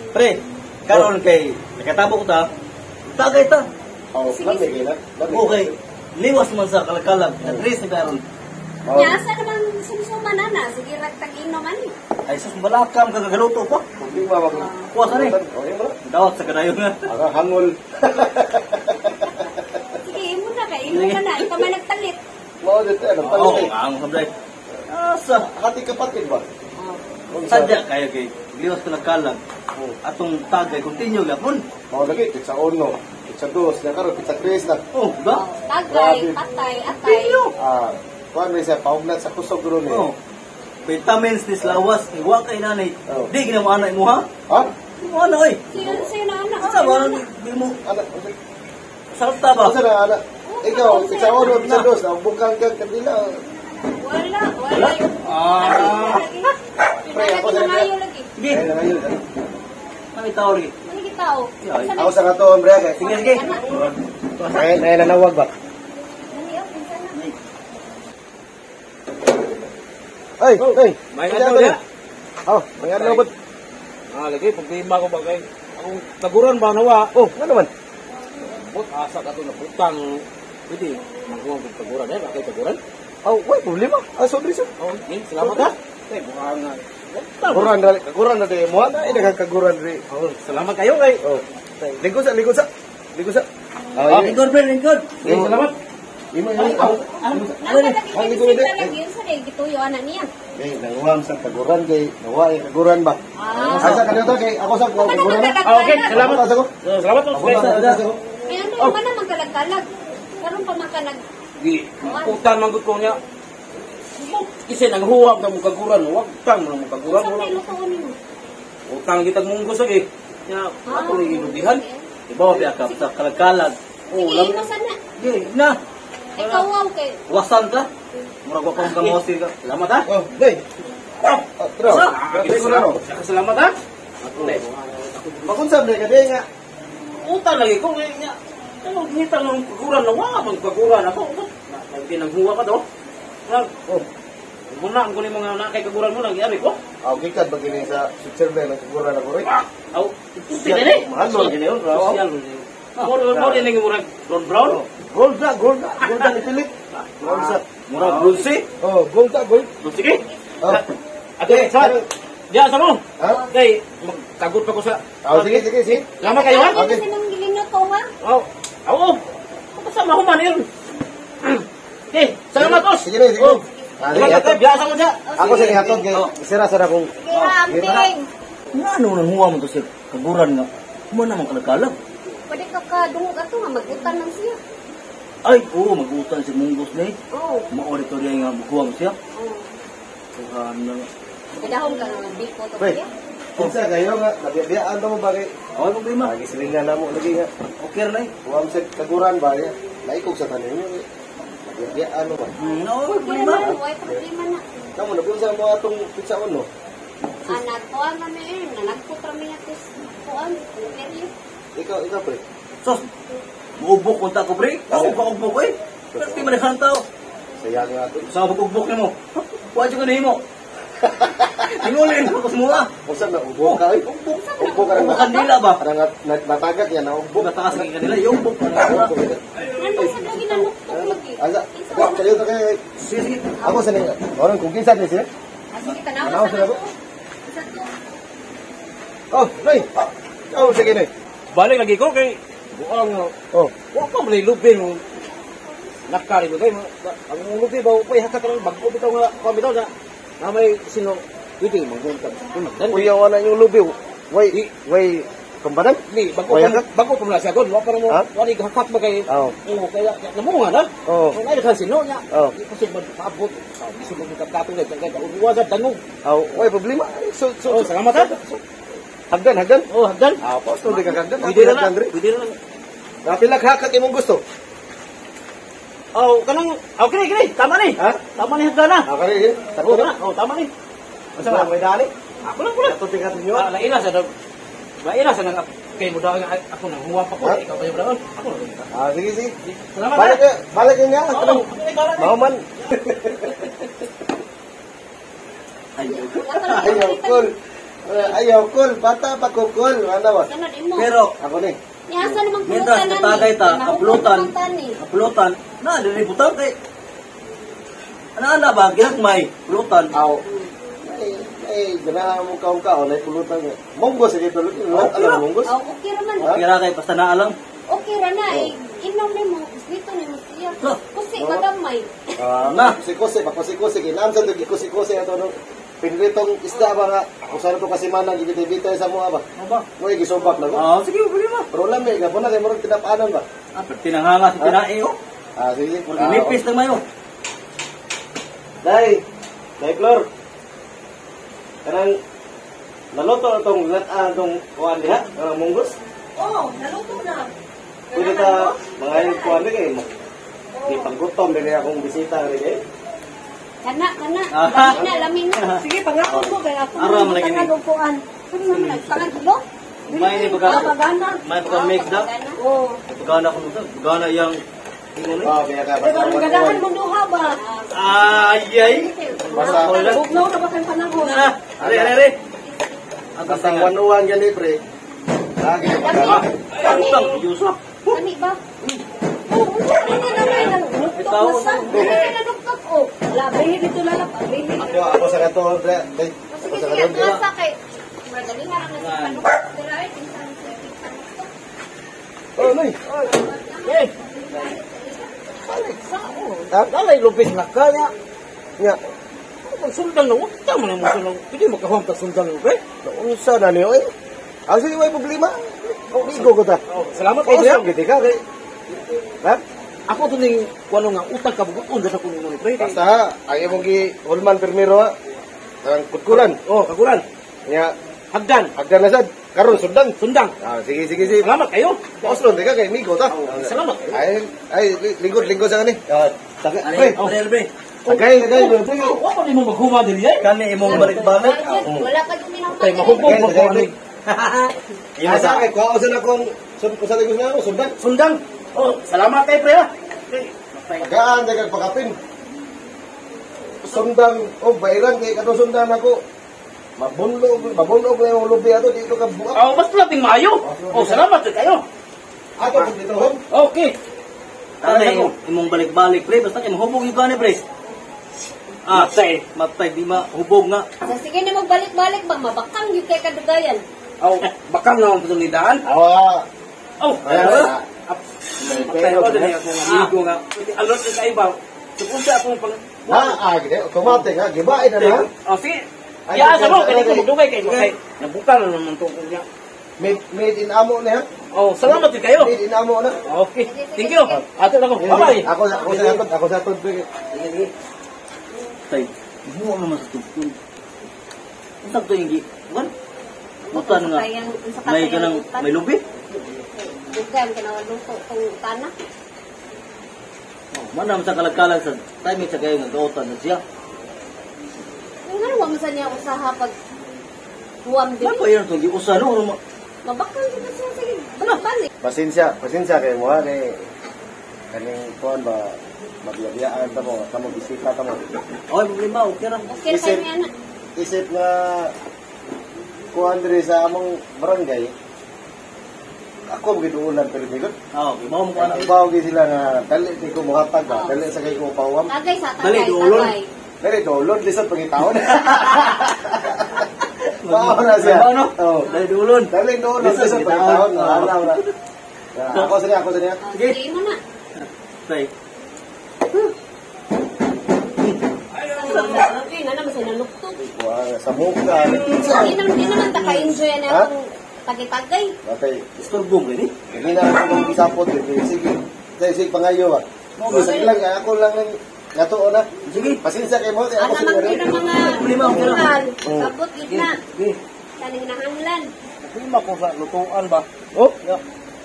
Pre, karon kay nakatabo ko ta. Tagay ta. Oh, lami kay na. Okay. Liwas man sa kalakalag. At-least na karon. Nyasa naman sumsuma na na. Sige, ragtag-ino man eh. Ay sus balakam kagagaluto pa. Hindi ba mag Kuwasa ni. Okay mo. Dawat sa kadayon nga. Aga hangol. Sige, imo na kay. Imo ka na. Ikaw may nagtalit. Mo dito ano Oo, palit. ang sablay. Asa. Hati kapatid ba? Sadya kaya kay liwas ko nagkalag. Atong tagay continue gapon. Mo lagi pizza uno, pizza dos, na karon pizza tres na. Oh, ba? Tagay, patay, atay. Ah, kuan may sa paugnat sa kusog ron ni. Oh. Vitamins ni lawas ni wa kay nanay. Oh. Di gina mo anak mo ha? Ha? Di mo anak oy. Sino na anak? Asa ba di mo Ana, salta ba? asa na ana? Ikaw, pizza uno, pizza dos, na bukang kang kanila. Wala, wala. Ah. Pre, ako sa Nangayo lagi. Di. Ay, ngayon. Kami tao ri. Ano kita o? Ako sa kato, hombre, kay. Sige sige. Ay, nanawag ba? Ay, ay. May ano niya? Oh, may ano ba? Lagi, pagtima ko ba kay akong taguran ba nawa? Oh, ano naman? Bot asa ka to na putang. Pwede, makuha ko taguran eh, bakit taguran? Oh, wait, problema. Ah, sorry, sir. Oh, salamat ha. Eh, bukang Kaguran na di mo na, kaguran di. Oh, salamat kayo kay. Oh. Lingkod sa. Lingkod sa. Oh, lingkod pre, lingkod. Salamat. Imo Ano lagi yun sa kay gituyo anak niya. Eh, nanguham sa kaguran kay nawa yung kaguran ba? Asa ka dito kay ako sa kaguran na. Okay, salamat. Ako. Salamat po. Ako sa. Eh, ano naman ang magkalag-kalag? Karon pa man ka nag... Di, utang man gud ko niya. Kasi nanghuwag na mo kaguran, wag tang mo kaguran Sa mo. may lutuon mo. Utang kitag munggos lagi. Nya, ako rin ilubihan. Ibaw biya ka sa kalakalag. Oh, Sige, lam. imo sana. Di na. Ikaw wow kay... Wasan ka. Murag ko kang kamosi ka. Salamat ha. Oh, dey. Oh, Tro. salamat ha. Makunsab na ka dey nga. Utang lagi ko nya. Ano kita ng kaguran na wa man kaguran ako. Lagi nang huwa ka do. Oh, Muna ang kunin mga nakay kaguran mo lang yari ko. okay ka bagini sa Switzerland ang kaguran ako rin. Aw, puti din eh. Mahal mo. Social yun, social. Mo din yung murag brown. Gold na ni Philip. Gold sa. Murag bronze. Oh, gold. Sige. Oh. Ate, sa. Diyan sa mo. Ha? Kay magkagot pa ko sa. Oh, sige. Salamat kayo ha. Ano sinong gilinyo to ha? Aw. Aw. Kasama ko man yun. Okay, salamat os. Sige na. Oh. Salamat ka, biasa mo dyan. Ako sa ihatod kay sira sa akong Sige, amping. Nga ano nang huwa mo to sa kaguran nga. Mo naman kalakalag. Pwede ka kadungog ato nga mag-utan lang siya. Ay, oo, mag-utan si Munggos na eh. Oo. Maoritorya nga maghuwa mo siya. Oo. Tuhan na nga. Kadahon ka nga biko to Wait. kaya. Kinsa kayo nga nabiyaan mo ba kay Okay, problema. lagi silingan na mo lagi nga. Okay na eh. Kuwam sa kaguran ba ya? Laikog sa tanin niyo. Nabiyaan mo ba? No, Problema problema. na, why problema na. Kamu na sa mo atong pizza uno. Anak ko ang ano yun, nanagpot kami nga tis kuan, peryo. Ikaw pre. Sos, maubok kung tako pre. Ako pa ubok eh. Pero di manihan tao. Sayang nga to. Sa ubok ni mo. Kuha dyan ka na himo. Tingulin ko semua. Usa na ubo ka ay. Ubo ka Ubok na. kandila ba? Parang natagat yan na ubo. Ubok natakas lagi kanila. Yung ubok na. Nandun sa lagi nanuktok lagi. Asa, kayo ta kay Sige, sige. ako sa ni. Orang kung kinsa ni siya? Sige, Tanaw tanawa sila sa ba? ako. Isa to. Oh, nay. Oh, sige nay. Balik lagi ko kay buang Oh, wa pa man lubin nakari mo kay ang lubin ba pa hakat lang bago bitaw nga pa bitaw na may sino pwede magunta dan kuya wala yung lubi. Way kumbanan? ni Waya ka? bago pumula siya doon wa pa mo Ha? wali hakat ba kay Oh. kaya namunga na Oh. kung ay kan sino nya Oh. kasi magpaabot kasi mo kaptato kay uwa sa dangog Oh, way problema. So, oh salamat ha hagdan. oh hagdan Ah, posto di ka hagdan. pwede na lang pwede na lang Kapila hakat imong gusto. oh kanang okay kini tama ni Ha? tama ni hagdan na Ah, kani. oh na oh tama ni Asa ba may dali? ako lang pula Ato tingkat ninyo. lain na sa lain na sa nang kay mo daw ako nang huwa pa ko Ha? ikaw kayo daw ako lang Ah, sige. salamat Balik niya. oh Mau man. Ayaw. Ayaw, cool. Ayaw, cool. Bata pa ko, cool. Ano ba? Sana din mo. Pero, Ako ni. Yasa namang mientras pulutan katagay ta, kapulutan, tani. kapulutan, na, dilibutan kay. Ano ba, ginagmay, pulutan. Aw. Ay, ganahan mo kaon-kaon, ay pulutan niya. Monggos, sige tuloy. Alam mo, monggos? Oh, okay ra man. Kira kay, basta na alam. Okay ra na eh. Inom ni mo, dito ni mo siya. Kasi magamay. Na, kusi-kusi, pakusi-kusi. Kinamsan ito, kusi-kusi ito, no? Pinilitong isda ba nga? Kung saan ito kasi manang, gibitay-bitay sa mga ba? Ano ba? Mo, igisobak na ba? Sige, pwede mo. Pero lang, may gapon na, kaya marang tinapaanan ba? Tinanghanga si tinae, oh. Sige. Nipis na mayo. Day, Flor. Kanang, naluto itong itong kuhan diha, kanang munggos. Oh, naluto na. Pwede ka, mga yung kuhan di kayo mo. Di paggutom, dili akong bisita rin kayo. Kana. Ah. Lamin na. Sige, pangako mo kaya ako. Aram lagi ni. Lupuan. Ano naman nagpangagilo? May ni baga, Pagana. may baga mix na. Oh. Pagana ko nito, pagana yang ingon. Kaya ka, Pero ang ganahan mo duha ba? Ay. Basta, Bugnaw na ba kang panahon? Are. basta wanuan yan eh, pre. Lagi na pagkala. Pantang yusap. Ani ba? Oh, hindi na may nagduktok na sa. Hindi na nagduktok. Oh, labi dito lalap. Ako sa katulad, Dre. Day, ako Sige, sa sige, katulad. nasa kay. Madali nga lang nagpanuktok. Pero ay, pinsan sa panuktok. Oh, Noy. Eh, Ha? dalay lupis na kaya. Nga. Sundan na, huwag tama na mo sundan. Pwede makahawag ka sundan na, okay? Unsa na niyo, eh? Ang sige, may problema. Oh, igo ko ta. Oh, salamat Oh, kayo niya. sige, ka, kay. Ha? Ako to ning kuno nga utang ka bugon sa kuno mo pre. Basta ha, ayaw mong gi-hulman primero ha. Ang kutkulan. Oh, kaguran. Nga, Hagdan, hagdan na sad. Karon sundan. sundang. Sige. Salamat kayo. Oslo, di ka kay Migo ta. Salamat. Ay, lingkod sa kani. Tagay, Pre. tagay. Wa pa nimo maghuma diri ay. Kani imong balik-balik. Wala pa yung minang Tay mahubog mo ko ani. Iya sa kay kuha sa akong sa ligos na ako sundan. Sundang. Oh, salamat kay pre. Tagaan dagan pakapin. Sundan, bayran kay kadto sundan ako. Mabunlog na yung lubi ato dito ka buak. Oh, mas lating maayo. Oh, salamat kayo. Ato dito hom. Okay. Kani imong balik-balik, pre. Basta kay mahubog yung kani, pre. Matay. Matay, di mahubog nga. Sige na magbalik-balik ba? Mabakang yung kay kadugayan. Oh, bakang naman putulidaan. Awa. Oh, Ayan. matay ko din ako nga amigo nga. Alot ka iba. Supunta akong pang Gede, automatic ha. Gibain na na. Oh, sige. Ay, Ya, sa mo okay, kani okay. ko dugay kay kay. Nabuka na naman to niya. Made in amo na ha. Oh, salamat din kayo. Made in amo na. Okay. Thank you. Ato na ko. Bye-bye. Ako sa atod. Tay, mo naman sa tugtog. Ang sakto yung gi. Wan? Mutan nga. May kanang may lubi. Dugan ka na walong kung tanak. Manam sa kalagkalag sa timing sa kayo nga gautan na siya. Ang nga mo sa niya usaha pag huwam din. Ano yun itong giusa no? Mabakang kita siya. Sige, balik. Pasensya kay mo ha. Kaning kuan ba magbiyayaan ta mo, kamo bisita ta mo. Okay, problema. Okay lang. Okay kayo niya na. Isip nga kuan diri sa among barangay. Ako giduulan pero bigot. Okay, mao mo ko Ang bawo gid sila nga dali di ko mohatag ba, dali sa kay ko pawam. Tagay sa Dali, tagay. duulon. Tagay. Dali dolon lisod pangitaon. Bawo na siya. Ano? Oh. Dali dulon. Dali dolon Lisod lisod pangitaon. pangitaon. Wala. Ako sa niya. Sige. Sige mo na. Tay. Ay, na naman sila nuktok. Sa muka. Hindi naman taka-enjoy na Ha? itong tagay-tagay. Okay. Istorbo mo rin eh. Hindi na ako ng isapot. Sige. Sige, pangayo ba? Sige lang, ako lang ng natuon na. Sige. Pasensya kayo mo. Ako Ang naman siguro. din ang mga Problema, okay lang. mahal. Sabot, gitna. Sige. Kaning nahanglan. Lima ko sa lutuan ba? Oh, ya.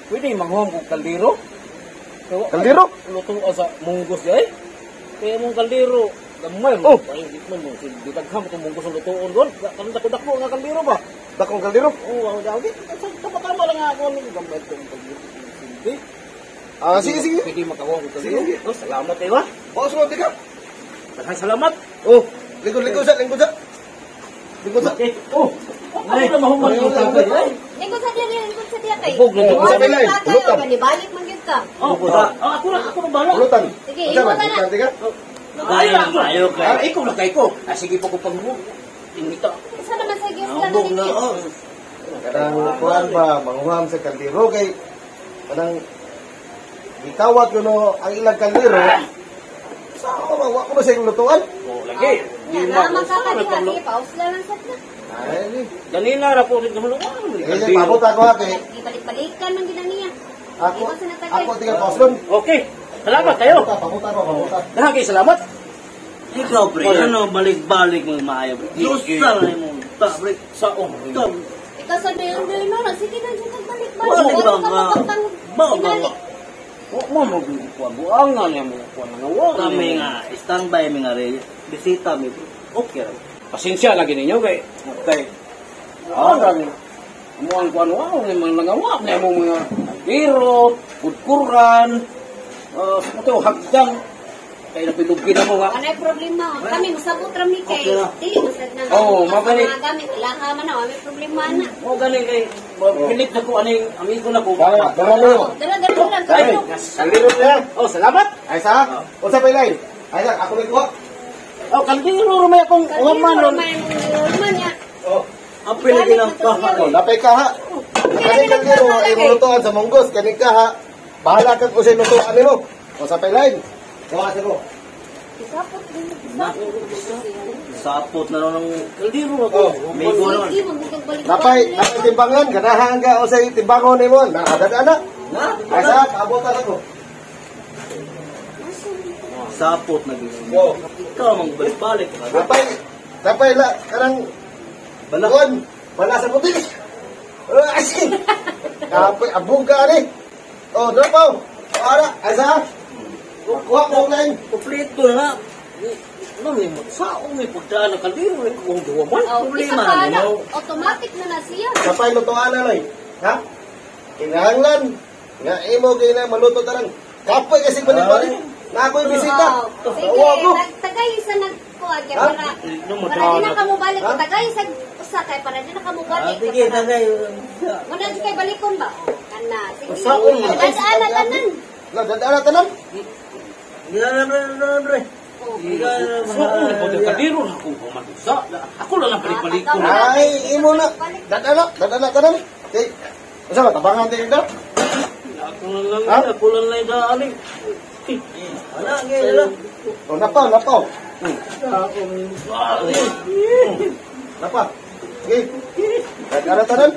Pwede manghuam kong kaldero. Kaldero? Lutuan sa munggos ay. Kaya mong kaldero. Gamay mo. Ay, di man mo. Ditagham itong munggos ang lutuan doon. Kanang dako-dako nga kaldero ba? Dakong kaldero? Oo, ang dami. Kapatama lang nga ako. Gamay itong kaldero. Hindi. Sige. Pwede makawang kong kaldero. Sige. Oh, salamat eh ba? Oo, sunod ka. Daghang salamat. Oh, lingkod sa. Okay. Oh, Ay, mahuman ko sa Lingkod sa diya, lingkod sa diya kay. Bug na dito. Sa pilay, lutang. Balik man gyud ka. Ako na bala. Pulutan. Sige, Unsa imo man? na na. Pulutan, tiga? Ayaw ka. Ikaw na kay ko. Sige po ko pagbuo. Ingita. Isa naman sa gas lang Nabog na, ninyo. oh. Kadang kuan ba manguham sa kaldero kay kadang itawat ko no ang ilang kaldero. Sa ako wa ko na sa ilang lutuan. Oh, lagi. Yan, naman ka pa diha. Sige, paus lang ang set na. Ay, Ganina ra po rin kamuluan. Kasi pabot ako ha kay Ibalik-balikan man gid niya. ako Iwan sa natagay. ako tiga pauslon. Okay. Salamat kayo. Pabuta ko, pabuta. Lagi salamat. Ikaw, pre, ano, balik-balik mo maayaw. Lusal na mo. Ta, pre, Sa ta. Ikaw sa dayon no, sige na dyan balik-balik. Wala ba nga? Ba nga? mo kuan buangan ya mo kuan nga wa. Kami nga, standby mi nga re. Bisita mi. Okay ra. Pasensya lagi ninyo kay gani. Amo ang kuan wa ng mga nangawa na mo mga biro, kudkuran, sa hagdang kay napilugin mo nga. Anay problema. Kami masabot ra mi kay. Okay na. Dili masad na. Oo, mabalik. Mga gamit ilaha man na, may problema na. Mo gani kay pilit na ko aning amigo na ko. Kaya, dara Dala lang Ay, kayo. Kaldero niya. oh, salamat. Ay sa? Unsa pa ilay? Ay lang ako may kuha. Oh, kaldero ro may akong uman ron. Man ya. Oh, Ang pinagin ng kaha. oh, napay ka ha. Kani kaldero ay lutuan sa monggos, kani ka ha. Bahala ka kung sa lutuan nimo. Unsa pa ilay? Kuha sa ko. Isapot din. Sapot na lang ng kaldero ako. Oh, May go naman. Sige, magbalik. Napay timbangan, ganahan ka o sa timbangon nimo. Nakadadana. Na? Ay sa, abot na ko. Sapot na gano'n. Oh. Ikaw mang balik-balik. Napay la karang Bala. Buwan, wala sa puti. Asin. Kapay, abong ka ni. Oh, drapaw. Ara, asa. Kuha ko lang. Kompleto na. Ano may magsaong may pagdaan ng kaldero. Kung duwa man, Oh, problema isa pa na. na. Automatic na siya. Kapay lutuan na lang. Ha? Kinahanglan. Nga imo kay na maluto tarang. Kapay kasi balik-balik. Na ako'y bisita. Sige, Tawa ko. tagay sa nagkuha kaya Ha? para Ano mo para di na daw? ka mo balik. Ha? Tagay sa usa kay para di na ka mo balik. Sige, tagay. Muna di kay balikon ba? Kana. Sige. Usaon mo. Dadaan na tanan. Na dadaan tanan. Re. So, ko kaldero na ko matusa. Ako lang ang balik-balik ko. Ay, imo na. Dadaan tanan. Okay. Usa ba tabangan din ka? Ako na lang. Ha? Ako lang lang daaling. Wala, ngayon lang. Oh, napaw. Ako Napa. Okay. Dadaan tanan.